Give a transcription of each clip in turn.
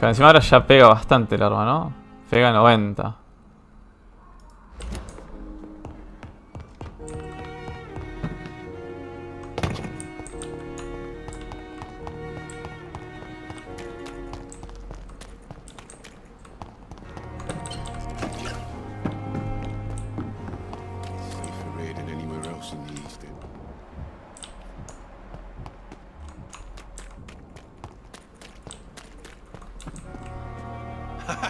Que encima ahora ya pega bastante el arma, ¿no? Pega 90.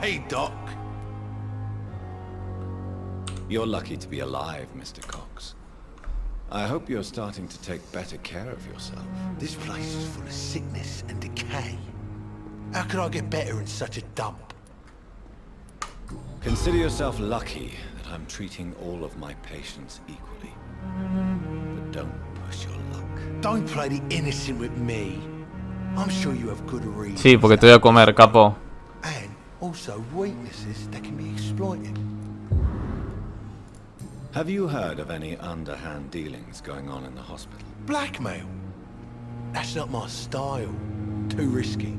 Hey, Doc. You're lucky to be alive, Mr. Cox. I hope you're starting to take better care of yourself. This place is full of sickness and decay. How could I get better in such a dump? Consider yourself lucky that I'm treating all of my patients equally. But don't push your luck. Don't play the innocent with me. I'm sure you have good reasons. Sí, porque te voy a comer, capo. And also weaknesses that can be exploited. Have you heard of any underhand dealings going on in the hospital? Blackmail? That's not my style. Too risky.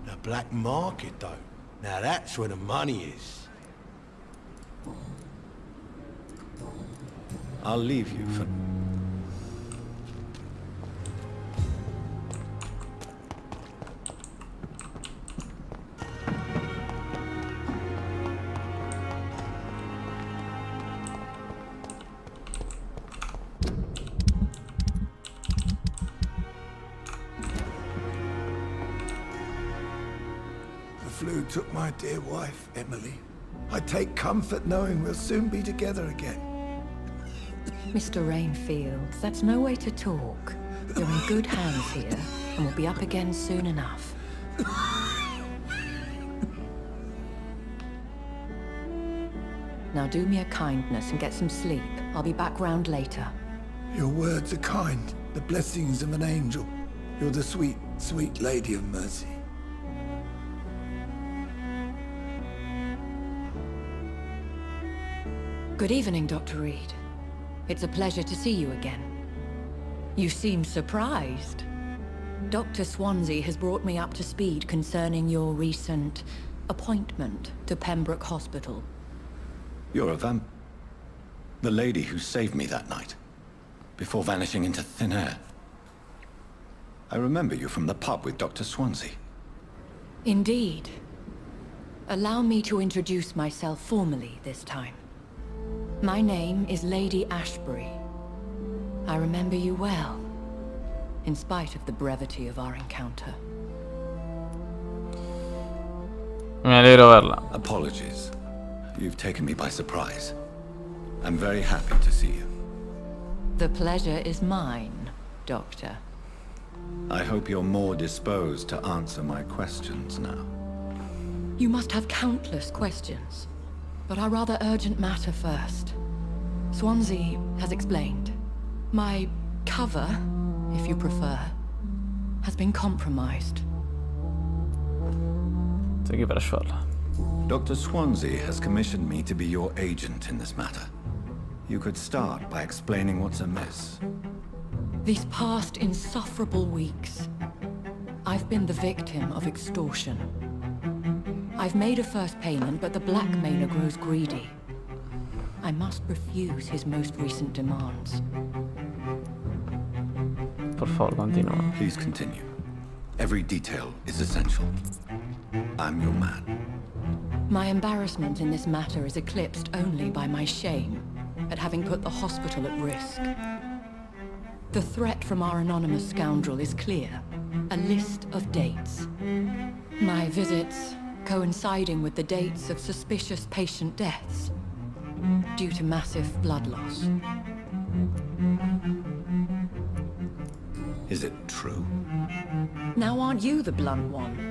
The black market, though. Now that's where the money is. I'll leave you for... The flu took my dear wife, Emily. I take comfort knowing we'll soon be together again. Mr. Rainfield, that's no way to talk. You're in good hands here, and we'll be up again soon enough. Now do me a kindness and get some sleep. I'll be back round later. Your words are kind, the blessings of an angel. You're the sweet, sweet Lady of Mercy. Good evening, Dr. Reed. It's a pleasure to see you again. You seem surprised. Dr. Swansea has brought me up to speed concerning your recent appointment to Pembroke Hospital. You're a the lady who saved me that night, before vanishing into thin air. I remember you from the pub with Dr. Swansea. Indeed. Allow me to introduce myself formally this time. My name is Lady Ashbury. I remember you well, in spite of the brevity of our encounter. Me alegro verla. Apologies. You've taken me by surprise. I'm very happy to see you. The pleasure is mine, Doctor. I hope you're more disposed to answer my questions now. You must have countless questions, but our rather urgent matter first. Swansea has explained. My cover, if you prefer, has been compromised. Estoy aquí para ayudarla. Dr. Swansea has commissioned me to be your agent in this matter. You could start by explaining what's amiss. These past insufferable weeks, I've been the victim of extortion. I've made a first payment, but the blackmailer grows greedy. I must refuse his most recent demands. Por favor, continúa. Please continue. Every detail is essential. I'm your man. My embarrassment in this matter is eclipsed only by my shame at having put the hospital at risk. The threat from our anonymous scoundrel is clear. A list of dates. My visits coinciding with the dates of suspicious patient deaths due to massive blood loss. Is it true? Now aren't you the blunt one?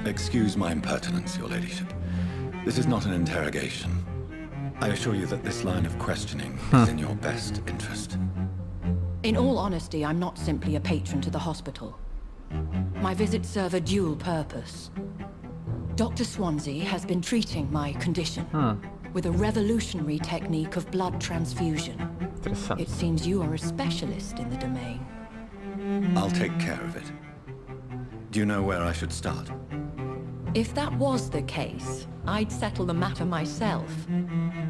Excuse my impertinence, your ladyship. This is not an interrogation. I assure you that this line of questioning is in your best interest. In all honesty, I'm not simply a patron to the hospital. My visits serve a dual purpose. Dr. Swansea has been treating my condition with a revolutionary technique of blood transfusion. It seems you are a specialist in the domain. I'll take care of it. Do you know where I should start? If that was the case, I'd settle the matter myself.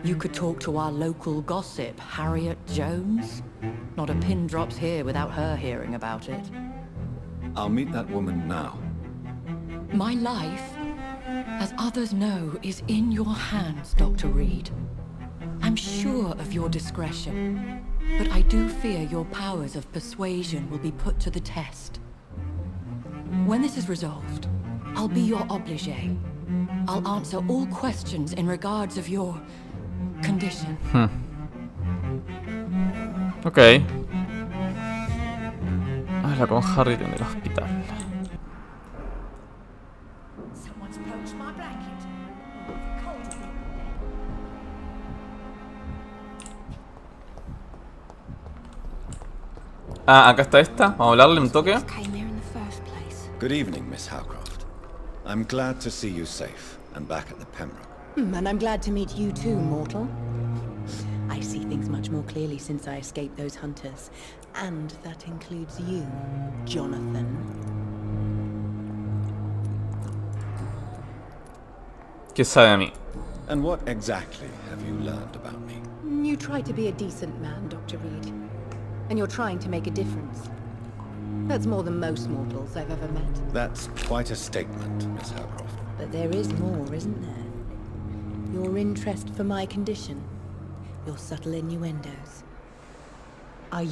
You could talk to our local gossip, Harriet Jones. Not a pin drops here without her hearing about it. I'll meet that woman now. My life, as others know, is in your hands, Dr. Reed. I'm sure of your discretion, but I do fear your powers of persuasion will be put to the test. When this is resolved, I'll be your obligé. I'll answer all questions in regards of your condition. Ok. Habla con Harry en el hospital. Someone's poached my blanket. Cold. Ah, acá está esta. Vamos a hablarle un toque. Came here in the first place. Good evening, Miss Howcroft. I'm glad to see you safe and back at the Pembroke. And I'm glad to meet you too, mortal. I see things much more clearly since I escaped those hunters. And that includes you, Jonathan. ¿Qué sabe de mí? And what exactly have you learned about me? You try to be a decent man, Dr. Reed. And you're trying to make a difference. That's more than most mortals I've ever met. That's quite a statement, Miss Howcroft. But there is more, isn't there? Your interest for my condition. Your subtle innuendos. Are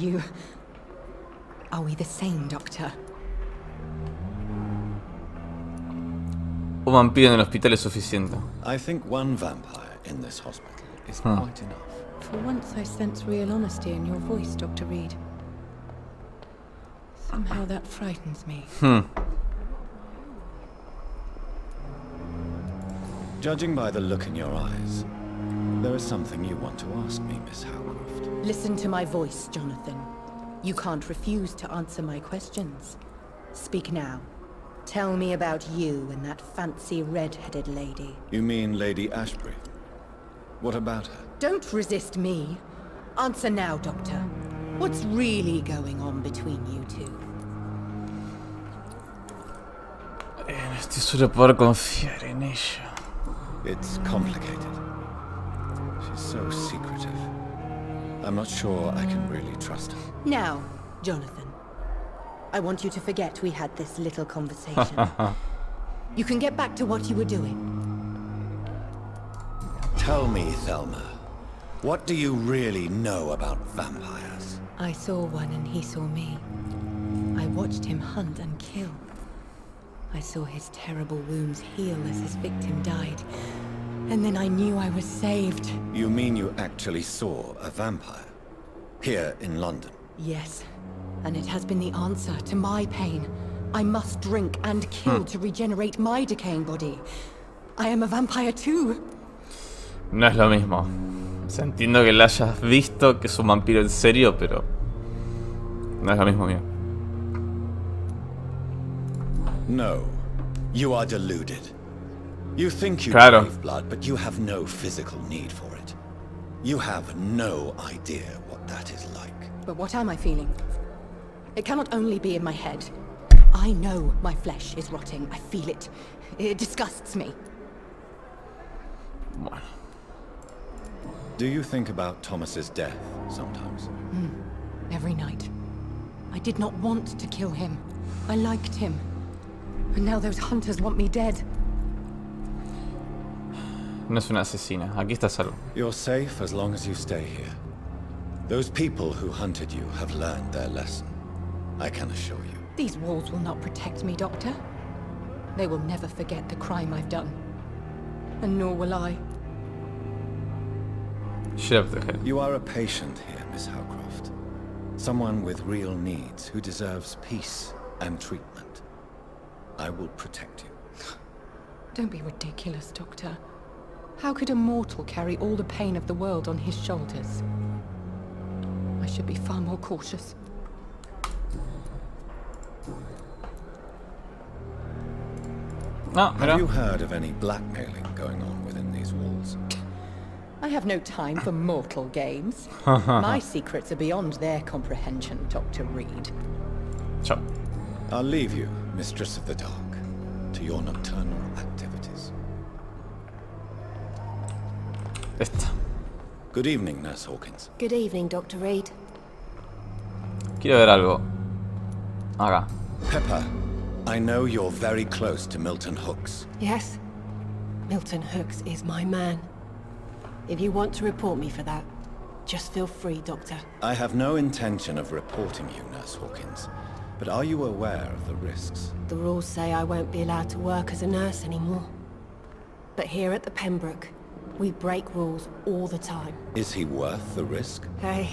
we the same, Doctor? Un vampiro en el hospital es suficiente. I think one vampire in this hospital is quite enough. For once I sense real honesty in your voice, Dr. Reed. Somehow that frightens me. Judging by the look in your eyes, there is something you want to ask me, Miss Howcroft. Listen to my voice, Jonathan. You can't refuse to answer my questions. Speak now. Tell me about you and that fancy red-headed lady. You mean Lady Ashbury? What about her? Don't resist me. Answer now, Doctor. What's really going on between you two? No estoy solo poder confiar en ella. It's complicated. She's so secretive. I'm not sure I can really trust her. Now, Jonathan. I want you to forget we had this little conversation. You can get back to what you were doing. Tell me, Thelma, what do you really know about vampires? I saw one and he saw me. I watched him hunt and kill. I saw his terrible wounds heal as his victim died. And then I knew I was saved. You mean you actually saw a vampire? Here in London? Yes. And it has been the answer to my pain. I must drink and kill to regenerate my decaying body. I am a vampire too. No es lo mismo. O sea, entiendo que la hayas visto, que es un vampiro en serio, pero no es lo mismo mío. No. You are deluded. You think you Claro. crave blood, but you have no physical need for it. You have no idea what that is like. But what am I feeling? It cannot only be in my head. I know my flesh is rotting. I feel it. It disgusts me. Bueno. Do you think about Thomas's death sometimes? Every night. I did not want to kill him. I liked him. And now those hunters want me dead. No es una asesina. Aquí está salvo. You're safe as long as you stay here. Those people who hunted you have learned their lesson. I can assure you. These walls will not protect me, Doctor. They will never forget the crime I've done. And nor will I. Yo la protegeré. You are a patient here, Miss Howcroft. Someone with real needs who deserves peace and treatment. I will protect you. Don't be ridiculous, Doctor. How could a mortal carry all the pain of the world on his shoulders? I should be far more cautious. Ah, mira. Have you heard of any blackmailing going on within these walls? I have no time for mortal games. My secrets are beyond their comprehension, Dr. Reed. Chao. I'll leave you, Mistress of the Dark, to your nocturnal activities. Esta. Good evening, Nurse Hawkins. Good evening, Dr. Reed. Quiero ver algo. Acá. Pepper, I know you're very close to Milton Hooks. Yes? Milton Hooks is my man. If you want to report me for that, just feel free, Doctor. I have no intention of reporting you, Nurse Hawkins, but are you aware of the risks? The rules say I won't be allowed to work as a nurse anymore. But here at the Pembroke, we break rules all the time. Is he worth the risk? Hey,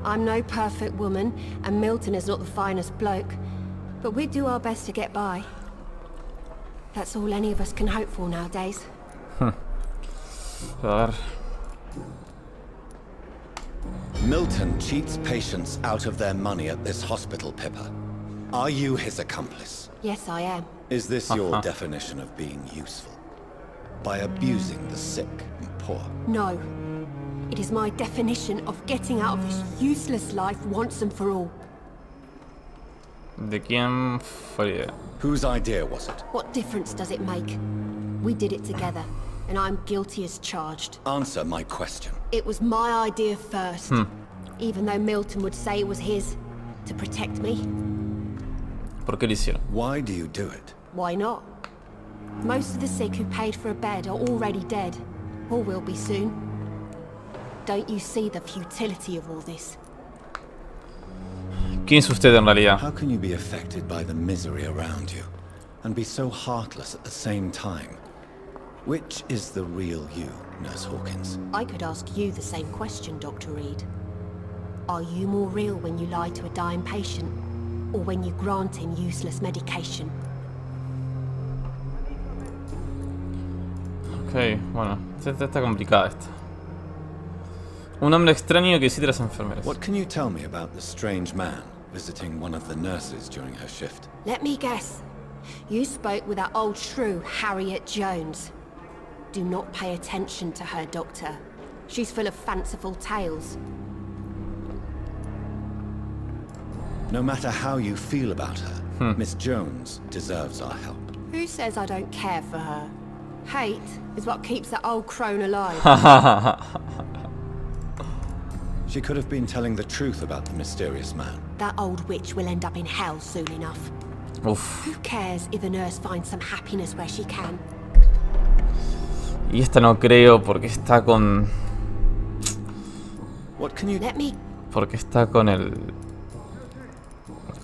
I'm no perfect woman, and Milton is not the finest bloke, but we do our best to get by. That's all any of us can hope for nowadays. A ver. Milton cheats patients out of their money at this hospital, Pippa. Are you his accomplice? Yes, I am. Is this your definition of being useful? By abusing the sick and poor? No. It is my definition of getting out of this useless life once and for all. ¿De quién fue la idea? Whose idea was it? What difference does it make? We did it together, and I'm guilty as charged. Answer my question. It was my idea first. Even though Milton would say it was his, to protect me. ¿Por qué lo hicieron? Why do you do it? Why not? Most of the sick who paid for a bed are already dead, or will be soon. Don't you see the futility of all this? ¿Quién es usted en realidad? How can you be affected by the misery around you, and be so heartless at the same time? Which is the real you, Nurse Hawkins? I could ask you the same question, Dr. Reed. Are you more real when you lie to a dying patient, or when you grant him useless medication? Ok, bueno, está complicada esta. Un hombre extraño que visita a las enfermeras. What can you tell me about the strange man visiting one of the nurses during her shift? Let me guess. You spoke with that old shrew, Harriet Jones. Do not pay attention to her, Doctor. She's full of fanciful tales. No matter how you feel about her, Miss Jones deserves our help. Who says I don't care for her? Hate is what keeps that old crone alive. She could have been telling the truth about the mysterious man. That old witch will end up in hell soon enough. Uf. Who cares if a nurse finds some happiness where she can? Y esta no creo porque está con... What can you... Let me... Porque está con el...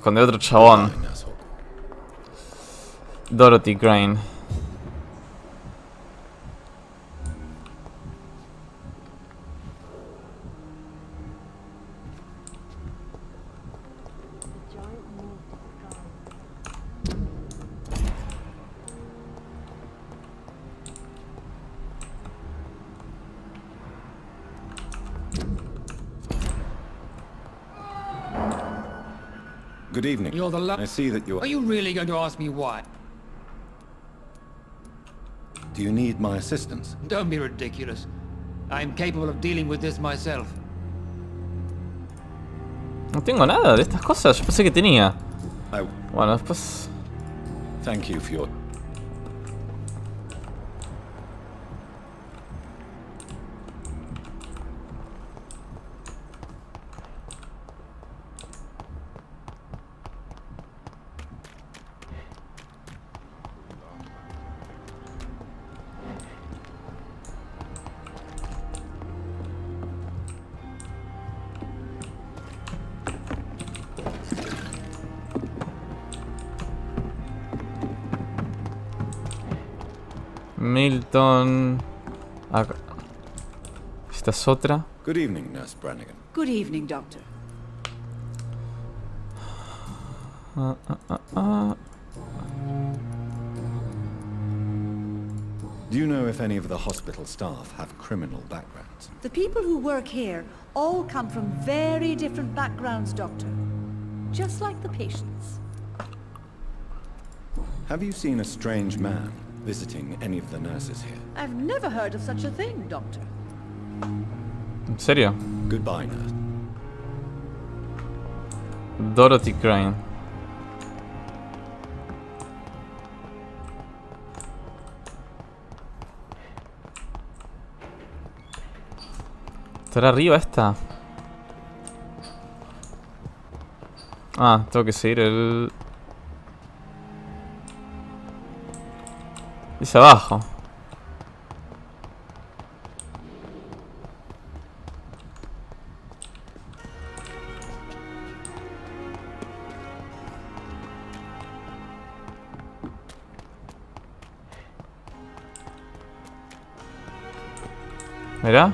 Con el otro chabón. Fine, Nurse Hawkins. Dorothy Crane. Good evening. You're the I see that you Are you really going to ask me why? Do you need my assistance? Don't be ridiculous. I'm capable of dealing with this myself. No tengo nada de estas cosas. Yo pensé que tenía. I Bueno, después... thank you for your... Milton... Acá. Esta es otra. Good evening, Nurse Brannigan. Good evening, Doctor. Do you know if any of the hospital staff have criminal backgrounds? The people who work here all come from very different backgrounds, Doctor. Just like the patients. Have you seen a strange man visiting any of the nurses here? I've never heard of such a thing, Doctor. ¿En serio? Goodbye, nurse. Dorothy Crane. ¿Estará arriba esta? Ah, tengo que seguir el... Dice abajo. Mirá.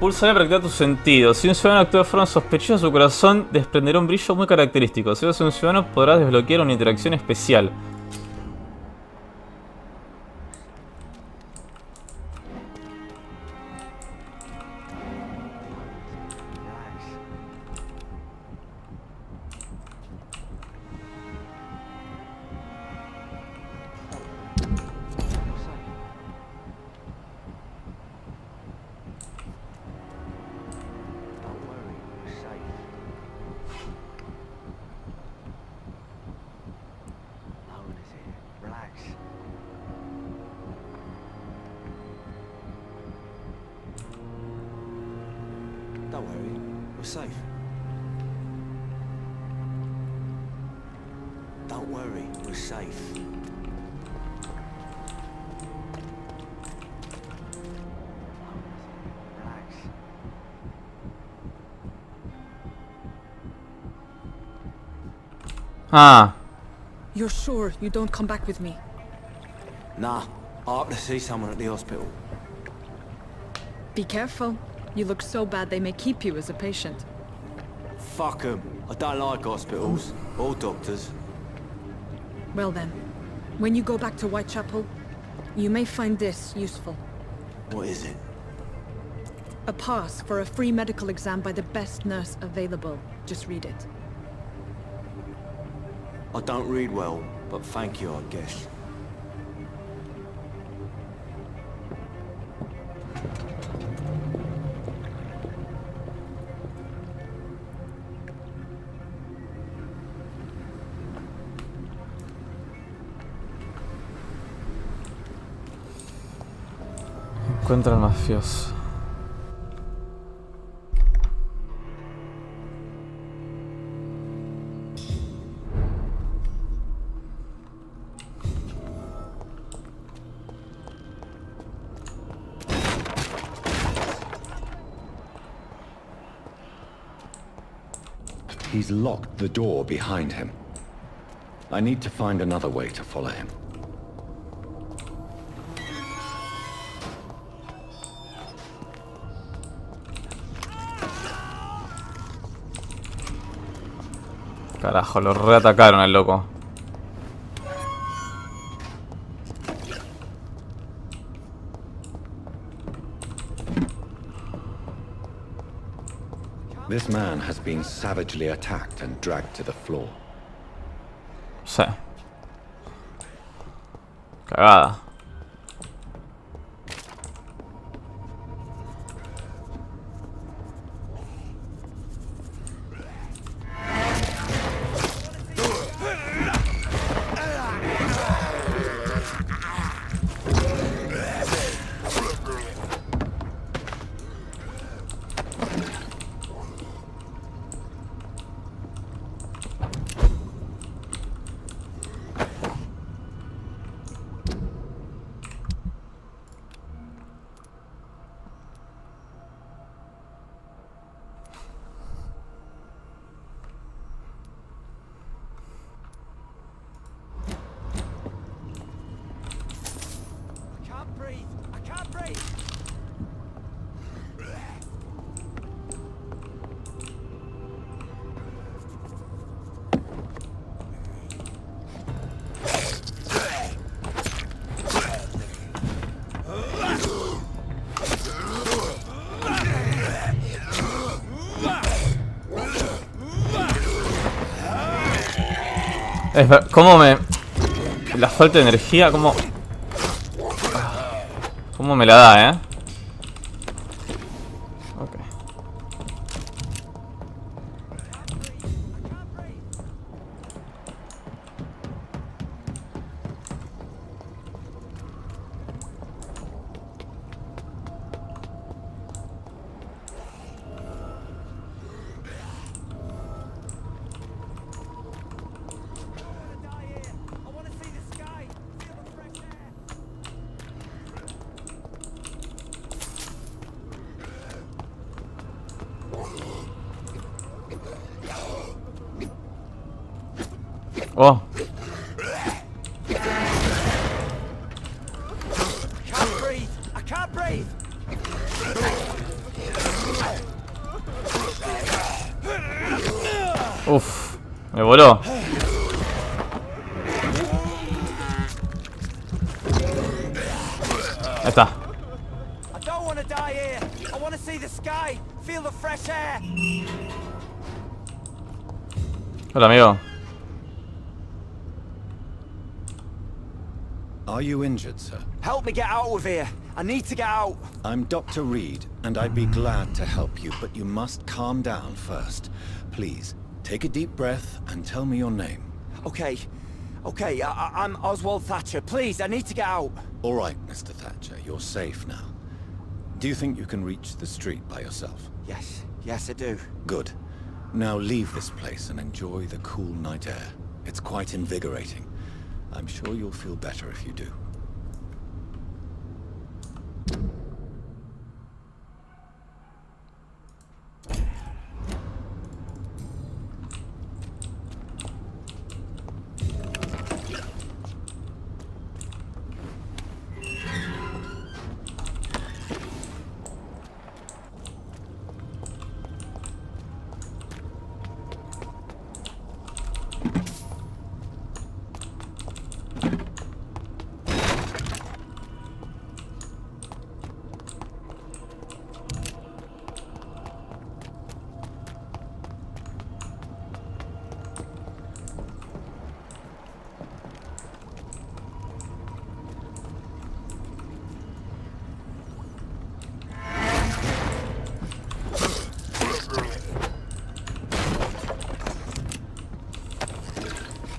Pulsa para activar tus sentidos. Si un ciudadano actúa de forma sospechosa, su corazón desprenderá un brillo muy característico. Si eres un ciudadano, podrás desbloquear una interacción especial. Don't worry, we're safe. Don't worry, we're safe. Relax. Ah. You're sure you don't come back with me? Nah, I have to see someone at the hospital. Be careful. You look so bad they may keep you as a patient. Fuck 'em. I don't like hospitals or doctors. Well then, when you go back to Whitechapel, you may find this useful. What is it? A pass for a free medical exam by the best nurse available. Just read it. I don't read well, but thank you, I guess. Encuentra al mafioso. He's locked the door behind him. I need to find another way to follow him. Carajo, lo reatacaron al loco. This man has been savagely attacked and dragged to the floor. Sí. Cagada. ¿Cómo me...? La falta de energía, ¿cómo...? ¿Cómo me la da, Ok. Oh. I can't breathe. Uf, me voló. Ahí está. I don't want to die here. I want to see the sky, feel the fresh air. Hola, amigo. Are you injured, sir? Help me get out of here. I need to get out. I'm Dr. Reed, and I'd be glad to help you, but you must calm down first. Please, take a deep breath and tell me your name. Okay. I'm Oswald Thatcher. Please, I need to get out. All right, Mr. Thatcher, you're safe now. Do you think you can reach the street by yourself? Yes, I do. Good. Now leave this place and enjoy the cool night air. It's quite invigorating. I'm sure you'll feel better if you do.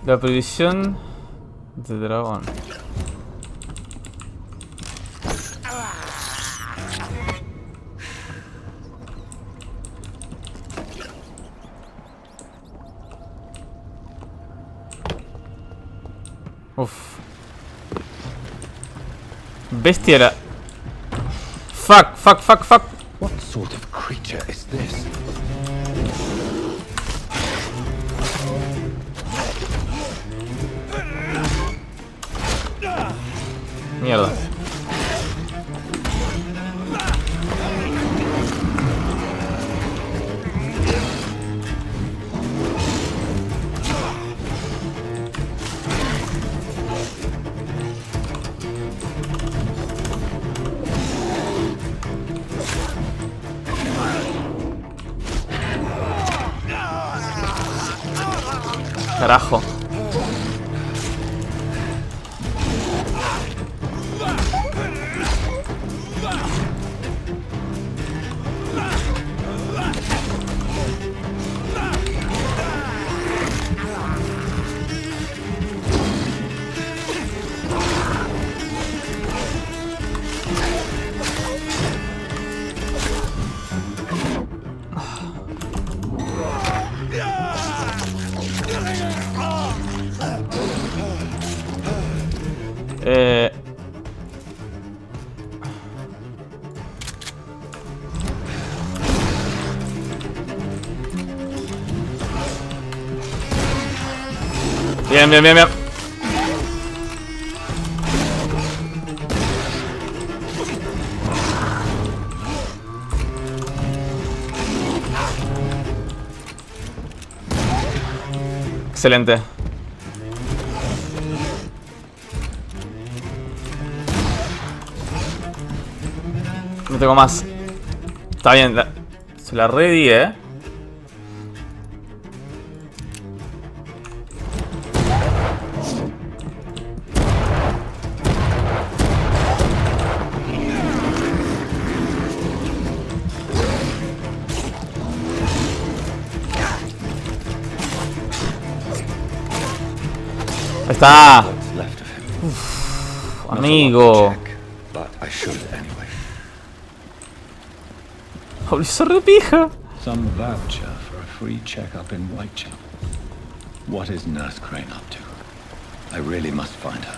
La previsión de dragón. Uf. Bestia era... Fuck. What sort of creature is this? Mierda. Carajo. Bien. Excelente. No tengo más. Está bien. Se la redí, Está. Uf, amigo. Holy, se repija. Some voucher for a free checkup in Whitechapel. What is Nurse Crane up to? I really must find her.